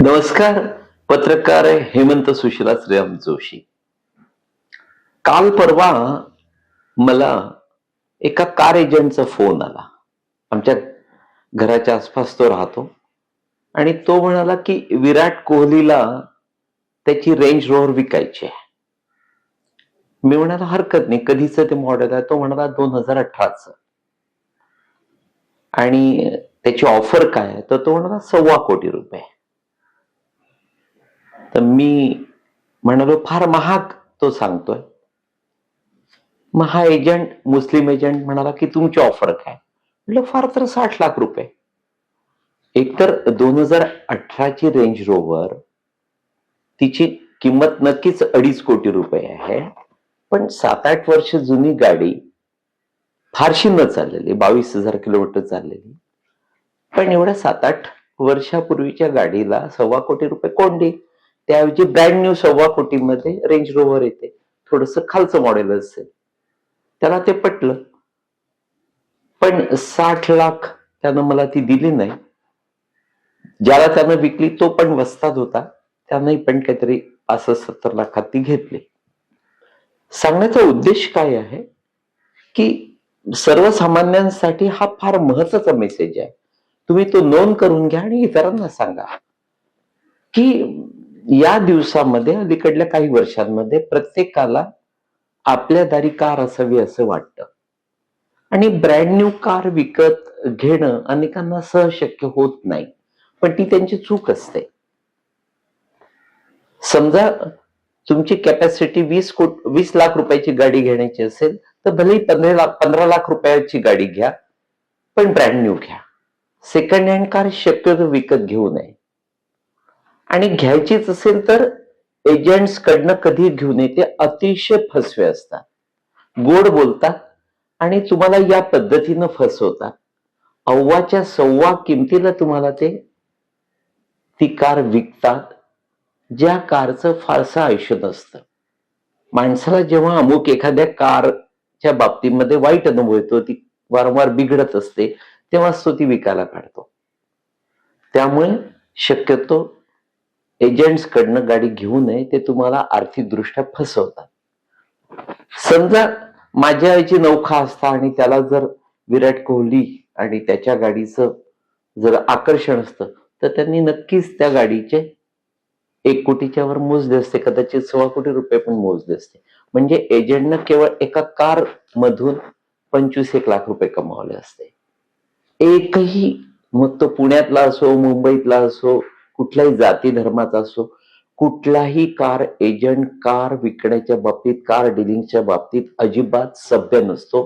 नमस्कार. पत्रकार हेमंत सुशीला श्रीराम जोशी. काल परवा मला एका कार एजंटचा फोन आला. आमच्या घराच्या आसपास तो राहतो आणि तो म्हणाला की विराट कोहलीला त्याची रेंज रोव्हर विकायची आहे. मी म्हणाला हरकत नाही. कधीचं ते मॉडेल आहे? तो म्हणाला 2018चं. आणि त्याची ऑफर काय आहे? तर तो म्हणाला ₹1.25 कोटी. तर मी म्हणालो फार महाग तो सांगतोय. मग हा एजंट, मुस्लिम एजंट म्हणाला की तुमची ऑफर काय? म्हटलं फार तर ₹60 लाख. एकतर 2018ची रेंज रोव्हर, तिची किंमत नक्कीच ₹2.5 कोटी आहे. पण 7-8 वर्ष जुनी गाडी, फारशी न चाललेली, 22,000 किलोमीटर चाललेली. पण एवढ्या 7-8 वर्षापूर्वीच्या गाडीला ₹1.25 कोटी कोण देईल? त्याऐवजी ब्रँड न्यू 1.25 कोटीमध्ये रेंज रोव्हर येते. थोडस खालचं मॉडेल असेल. त्याला ते पटलं. पण 60 लाख त्यानं मला ती दिली नाही. ज्याला त्यानं विकली तो पण वस्ताद होता. त्यानंही पण काहीतरी 65-70 लाखात ती घेतली. सांगण्याचा उद्देश काय आहे की सर्वसामान्यांसाठी हा फार महत्वाचा मेसेज आहे. तुम्ही तो नोंद करून घ्या आणि इतरांना सांगा की या दिवसामध्ये, अलीकडल्या काही वर्षांमध्ये प्रत्येकाला आपल्या दारी कार असावी असं वाटतं. आणि ब्रँड न्यू कार विकत घेणं अनेकांना सहज शक्य होत नाही. पण ती त्यांची चूक असते. समजा तुमची कॅपॅसिटी 20 लाख रुपयाची गाडी घेण्याची असेल तर भलेही 15 लाख रुपयाची गाडी घ्या, पण ब्रँड न्यू घ्या. सेकंड हँड कार शक्यतो विकत घेऊ नये. आणि घ्यायचीच असेल तर एजंट्स कडनं कधी घेऊ नये. ते अतिशय फसवे असतात, गोड बोलतात आणि तुम्हाला या पद्धतीनं फसवतात. अव्वाच्या सव्वा किमतीला तुम्हाला ते ती कार विकतात, ज्या कारचं फारसं आयुष्य नसतं. माणसाला जेव्हा अमुक एखाद्या कारच्या बाबतीमध्ये वाईट अनुभव येतो, ती वारंवार बिघडत असते, तेव्हाच तो ती विकायला काढतो. त्यामुळे शक्यतो एजंट्स कडनं गाडी घेऊ नये. ते तुम्हाला आर्थिकदृष्ट्या फसवतात. समजा माझ्या आईची नौखा असता आणि त्याला जर विराट कोहली आणि त्याच्या गाडीचं जर आकर्षण असतं तर त्यांनी नक्कीच त्या गाडीचे 1 कोटीच्या वर मोजले असते, कदाचित ₹1.25 कोटी पण मोजले असते. म्हणजे एजंटनं केवळ एका कार मधून 25-1 लाख रुपये कमावले असते. एकही, मग तो पुण्यातला असो, मुंबईतला असो, कुठल्याही जाती धर्माचा असो, कुठलाही कार एजंट कार विकण्याच्या बाबतीत, कार डिलिंगच्या बाबतीत अजिबात सभ्य नसतो.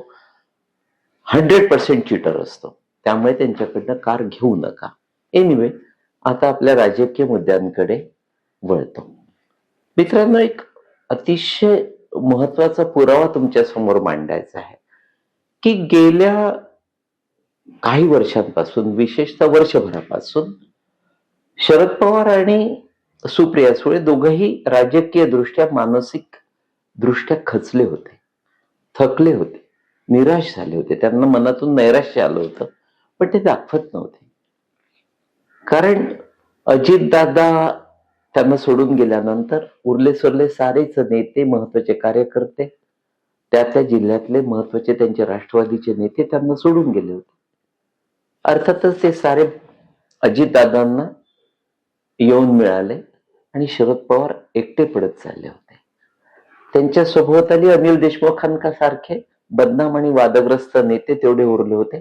100% चीटर असतो. त्यामुळे त्यांच्याकडनं कार घेऊ नका. एनिवे, आता आपल्या राजकीय मुद्द्यांकडे वळतो. मित्रांनो, एक अतिशय महत्वाचा पुरावा तुमच्या समोर मांडायचा आहे की गेल्या काही वर्षांपासून, विशेषतः वर्षभरापासून, शरद पवार आणि सुप्रिया सुळे दोघंही राजकीय दृष्ट्या, मानसिक दृष्ट्या खचले होते, थकले होते, निराश झाले होते. त्यांना मनातून नैराश्य आलं होतं, पण ते दाखवत नव्हते. कारण अजितदादा त्यांना सोडून गेल्यानंतर उरले सुरले सारेच नेते, महत्वाचे कार्यकर्ते, त्या जिल्ह्यातले महत्वाचे त्यांचे राष्ट्रवादीचे नेते त्यांना सोडून गेले होते. अर्थातच ते सारे अजितदादांना येऊन मिळाले आणि शरद पवार एकटे पडत चालले होते. त्यांच्या सभोवताली अनिल देशमुखांसारखे बदनाम आणि वादग्रस्त नेते तेवढे उरले होते,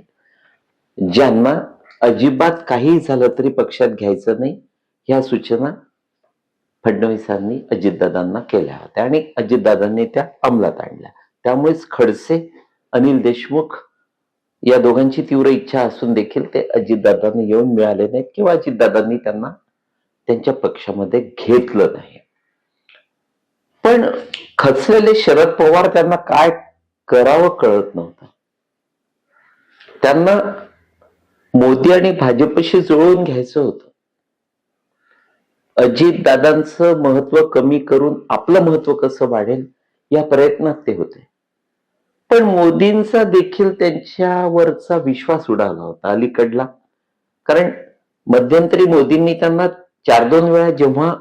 ज्यांना अजिबात काही झालं तरी पक्षात घ्यायचं नाही, ह्या सूचना फडणवीसांनी अजितदादांना केल्या होत्या आणि अजितदादांनी त्या अंमलात आणल्या. त्यामुळेच खडसे, अनिल देशमुख या दोघांची तीव्र इच्छा असून देखील ते अजितदादांना येऊन मिळाले नाहीत किंवा अजितदादांनी त्यांना त्यांच्या पक्षामध्ये घेतलं नाही. पण खचलेले शरद पवार, त्यांना काय करावं कळत नव्हतं. त्यांना मोदी आणि भाजपशी जुळवून घ्यायचं होतं. अजितदादांचं महत्व कमी करून आपलं महत्व कसं वाढेल या प्रयत्नात ते होते. पण मोदींचा देखील त्यांच्यावरचा विश्वास उडाला होता अलीकडला. कारण मध्यंतरी मोदींनी त्यांना 4-2 वेळा जेव्हा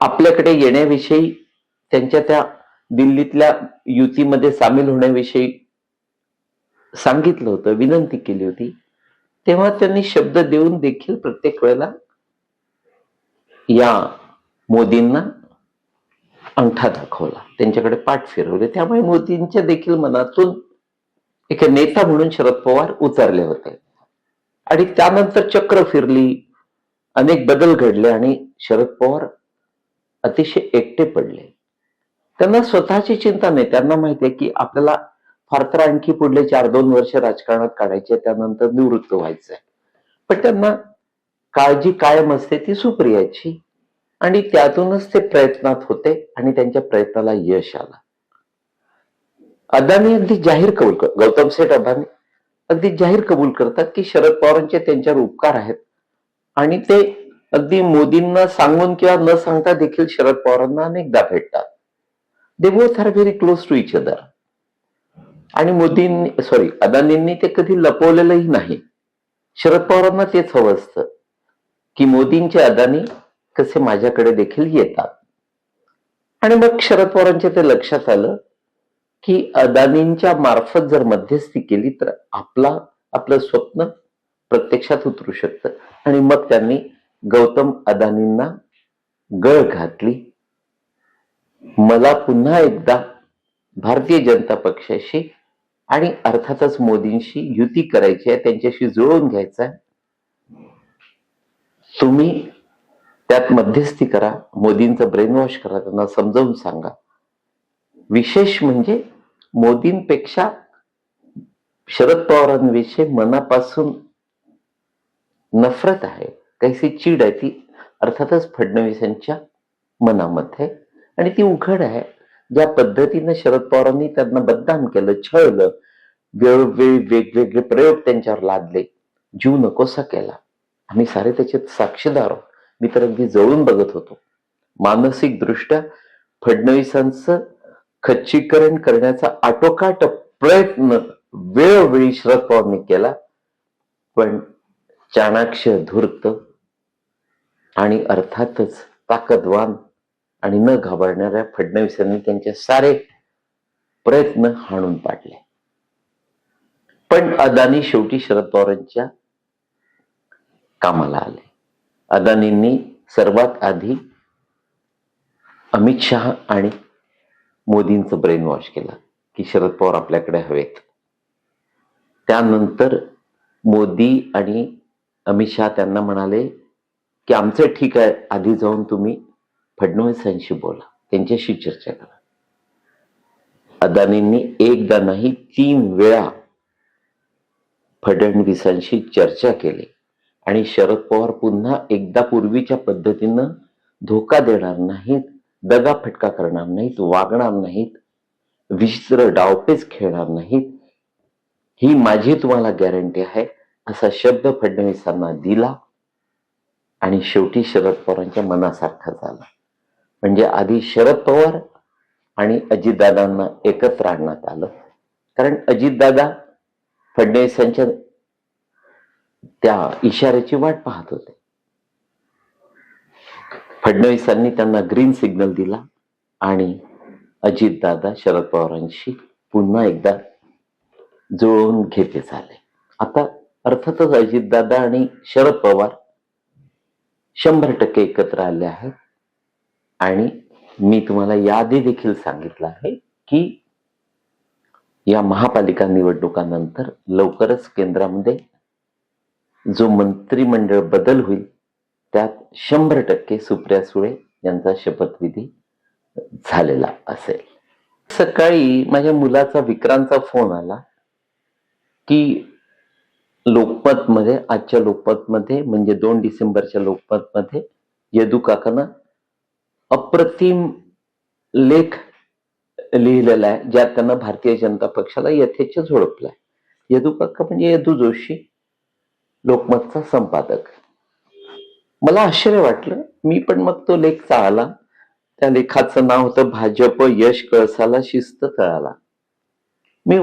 आपल्याकडे येण्याविषयी, त्यांच्या त्या दिल्लीतल्या युतीमध्ये सामील होण्याविषयी सांगितलं होतं, विनंती केली होती, तेव्हा त्यांनी शब्द देऊन देखील प्रत्येक वेळेला या मोदींना अंगठा दाखवला, त्यांच्याकडे पाठ फिरवले. त्यामुळे मोदींच्या देखील मनातून एक नेता म्हणून शरद पवार उतरले होते. आणि त्यानंतर चक्र फिरली, अनेक बदल घडले आणि शरद पवार अतिशय एकटे पडले. त्यांना स्वतःची चिंता नाही. त्यांना माहिती आहे की आपल्याला फार तर आणखी पुढले 4-2 वर्ष राजकारणात काढायचे, त्यानंतर निवृत्त व्हायचंय. पण त्यांना काळजी कायम असते ती सुप्रियाची, आणि त्यातूनच ते प्रयत्नात होते आणि त्यांच्या प्रयत्नाला यश आलं. अदानी अगदी जाहीर कबूल करतात, गौतम सेठ अदानी अगदी जाहीर कबूल करतात की शरद पवारांचे त्यांच्यावर उपकार आहेत, आणि ते अगदी मोदींना सांगून किंवा न सांगता देखील शरद पवारांना अनेकदा भेटतात. They both are very close to each other. आणि अदानींनी ते कधी लपवलेलंही नाही. शरद पवारांना तेच हवं असतं की मोदींचे अदानी कसे माझ्याकडे देखील येतात. आणि मग शरद पवारांच्या ते लक्षात आलं की अदानींच्या मार्फत जर मध्यस्थी केली तर आपलं स्वप्न प्रत्यक्षात उतरू शकतं. आणि मग त्यांनी गौतम अदानींना गळ घातली. मला पुन्हा एकदा भारतीय जनता पक्षाशी आणि अर्थातच मोदींशी युती करायची आहे, त्यांच्याशी जुळवून घ्यायचं आहे. तुम्ही त्यात मध्यस्थी करा, मोदींचं ब्रेन वॉश करा, त्यांना समजावून सांगा. विशेष म्हणजे मोदींपेक्षा शरद पवारांविषयी मनापासून नफरत आहे, काहीशी चीड आहे, ती अर्थातच फडणवीसांच्या मनामध्ये, आणि ती उघड आहे. ज्या पद्धतीनं शरद पवारांनी त्यांना बदनाम केलं, छळलं, वेळोवेळी वेगवेगळे प्रयोग त्यांच्यावर लादले, जीव नकोसा केला, आम्ही सारे त्याच्यात साक्षीदार आहोत. मी तर अगदी जवळून बघत होतो. मानसिक दृष्ट्या फडणवीसांचं खच्चीकरण करण्याचा आटोकाट प्रयत्न वेळोवेळी शरद पवारांनी केला. पण चाणाक्ष, धूर्त आणि अर्थातच ताकदवान आणि न घाबरणाऱ्या फडणवीसांनी त्यांचे सारे प्रयत्न हाणून पाडले. पण अदानी शेवटी शरद पवारांच्या कामाला आले. अदानींनी सर्वात आधी अमित शहा आणि मोदींचं ब्रेन वॉश केलं की शरद पवार आपल्याकडे हवेत. त्यानंतर मोदी आणि अमित शहा त्यांना म्हणाले की आमचं ठीक आहे, आधी जाऊन तुम्ही फडणवीसांशी बोला, त्यांच्याशी चर्चा करा. अदानींनी एकदा नाही 3 वेळा फडणवीसांशी चर्चा केली आणि शरद पवार पुन्हा एकदा पूर्वीच्या पद्धतीनं धोका देणार नाहीत, दगाफटका करणार नाहीत, वागणार नाहीत, विचित्र डावपेच खेळणार नाहीत, ही माझी तुम्हाला गॅरंटी आहे, असा शब्द फडणवीसांना दिला. आणि शेवटी शरद पवारांच्या मनासारखा झाला. म्हणजे आधी शरद पवार आणि अजितदादांना एकत्र आणण्यात आलं, कारण अजितदादा फडणवीसांच्या त्या इशाऱ्याची वाट पाहत होते. फडणवीसांनी त्यांना ग्रीन सिग्नल दिला आणि अजितदादा शरद पवारांशी पुन्हा एकदा जुळवून घेते झाले. आता अर्थातच अजितदादा आणि शरद पवार 100% एकत्र आले आहेत. आणि मी तुम्हाला याआधी देखील सांगितलं आहे की या महापालिका निवडणुकांनंतर लवकरच केंद्रामध्ये जो मंत्रिमंडळ बदल होईल त्यात 100% सुप्रिया सुळे यांचा शपथविधी झालेला असेल. सकाळी माझ्या मुलाचा विक्रांतचा फोन आला की लोकमतमध्ये, आजच्या लोकमतमध्ये म्हणजे 2 डिसेंबरच्या लोकमतमध्ये यदू काकांना अप्रतिम लेख लिहिलेला आहे, ज्यात त्यांना भारतीय जनता पक्षाला यथेच्छ झोडपलाय. यदू काका म्हणजे यदू जोशी, लोकमतचा संपादक. मला आश्चर्य वाटलं. मी पण मग तो लेख चाळला. त्या लेखाचं नाव होतं भाजप यश कळसाला शिस्त तळाला. मी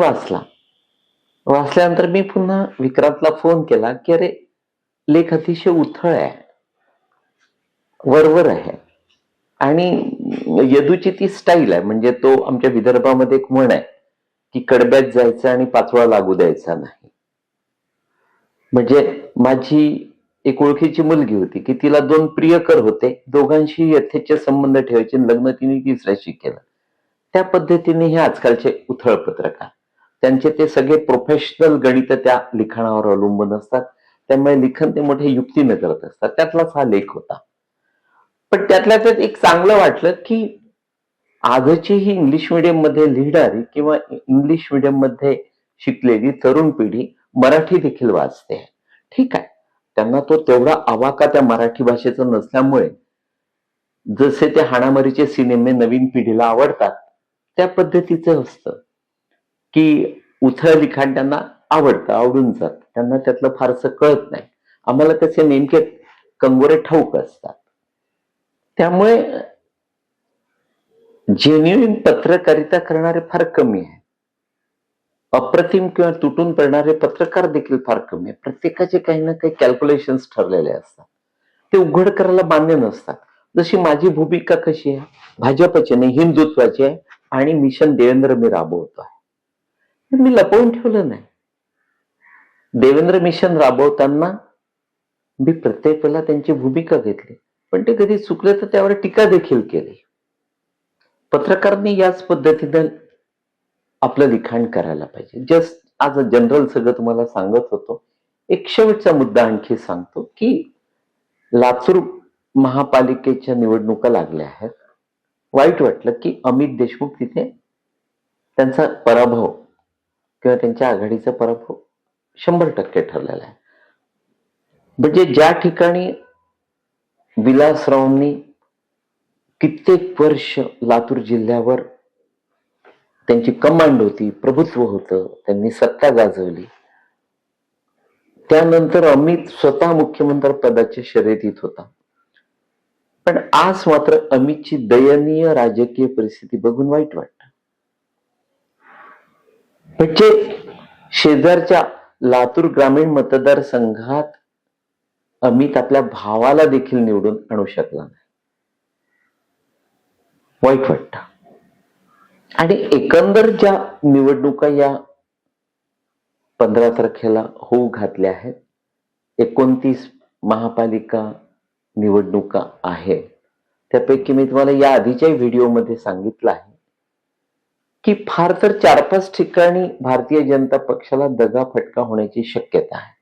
वाचल्यानंतर मी पुन्हा विक्रांतला फोन केला की अरे लेख अतिशय उथळ आहे, वरवर आहे. आणि यदूची ती स्टाईल आहे. म्हणजे तो आमच्या विदर्भामध्ये एक म्हण आहे की कडब्यात जायचं आणि पाचवा लागू द्यायचा नाही. म्हणजे माझी एक ओळखीची मुलगी होती की तिला 2 प्रियकर होते, दोघांशी यथेच्छ संबंध ठेवायचे, लग्न तिने तिसऱ्याशी केलं. त्या पद्धतीने हे आजकालचे उथळ पत्रकार, त्यांचे ते सगळे प्रोफेशनल गणित त्या लिखाणावर अवलंबून असतात. त्यामुळे लिखाण ते मोठे युक्तीने करत असतात. त्यातलाच हा लेख होता. पण त्यातल्या त्यात एक चांगलं वाटलं की आजची ही इंग्लिश मीडियम मध्ये लिहिणारी किंवा इंग्लिश मीडियम मध्ये शिकलेली तरुण पिढी मराठी देखील वाचते. ठीक आहे, त्यांना तो तेवढा आवाका त्या मराठी भाषेचा नसल्यामुळे जसे ते हाणामारीचे सिनेमे नवीन पिढीला आवडतात त्या पद्धतीचं असतं की उथळ लिखाण त्यांना आवडतं, आवडून जात, त्यांना त्यातलं फारसं कळत नाही. आम्हाला त्याचे नेमके कंगोरे ठाऊक असतात. त्यामुळे जेन्युइन पत्रकारिता करणारे फार कमी आहे. अप्रतिम किंवा तुटून पडणारे पत्रकार देखील फार कमी आहे. प्रत्येकाचे काही ना काही कॅल्क्युलेशन्स ठरलेले असतात, ते उघड करायला मान्य नसतात. जशी माझी भूमिका कशी आहे, भाजपची नाही हिंदुत्वाची आहे आणि मिशन देवेंद्र मी राबवतो आहे. मी लपवून ठेवलं नाही. देवेंद्र मिशन राबवताना मी प्रत्येक वेळेला त्यांची भूमिका घेतली, पण ते कधी चुकले तर त्यावर टीका देखील केली. पत्रकारांनी याच पद्धतीनं आपलं लिखाण करायला पाहिजे. जस्ट आज जनरल सगळं तुम्हाला सांगत होतो. एक शेवटचा मुद्दा आणखी सांगतो की लातूर महापालिकेच्या निवडणुका लागल्या आहेत. वाईट वाटलं की अमित देशमुख तिथे त्यांचा पराभव किंवा त्यांच्या आघाडीचा पराभव 100% ठरलेला आहे. म्हणजे ज्या ठिकाणी विलासरावांनी कित्येक वर्ष लातूर जिल्ह्यावर त्यांची कमांड होती, प्रभुत्व होतं, त्यांनी सत्ता गाजवली, त्यानंतर अमित स्वतः मुख्यमंत्री पदाच्या शर्यतीत होता. पण आज मात्र अमितची दयनीय राजकीय परिस्थिती बघून वाईट वाटतं. म्हणजे शेजारच्या लातूर ग्रामीण मतदारसंघात अमित आपल्या भावाला देखील निवडून आणू शकला नाही. वाईट वाटतं. आणि एकंदर ज्या निवडणुका या 15 तारखेला होऊ घातल्या आहेत, 29 महापालिका निवडणुका आहेत, त्यापैकी मी तुम्हाला या आधीच्या व्हिडिओमध्ये सांगितलं आहे की फार तर 4-5 ठिकाणी भारतीय जनता पक्षाला दगाफटका होण्याची शक्यता आहे.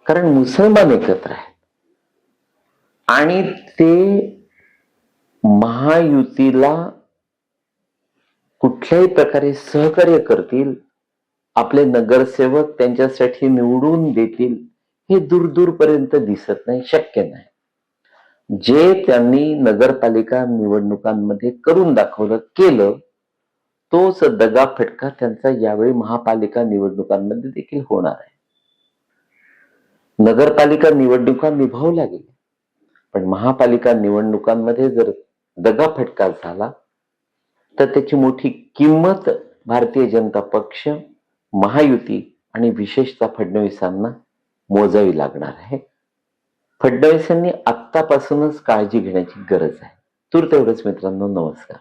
कारण मुसलमान एकत्र आहेत आणि ते महायुतीला कुठल्याही प्रकारे सहकार्य करतील, आपले नगरसेवक त्यांच्यासाठी निवडून देतील, हे दूरपर्यंत दिसत नाही, शक्य नाही. जे त्यांनी नगरपालिका निवडणुकांमध्ये करून दाखवलं, केलं, तोच दगाफटका त्यांचा यावेळी महापालिका निवडणुकांमध्ये देखील होणार आहे. नगरपालिका निवडणुका निभावल्या गेल्या, पण महापालिका निवडणुकांमध्ये जर दगाफटका झाला तर त्याची मोठी किंमत भारतीय जनता पक्ष, महायुती आणि विशेषतः फडणवीसांना मोजावी लागणार आहे. फडणवीसांनी आत्तापासूनच काळजी घेण्याची गरज आहे. तूर्त एवढंच मित्रांनो, नमस्कार.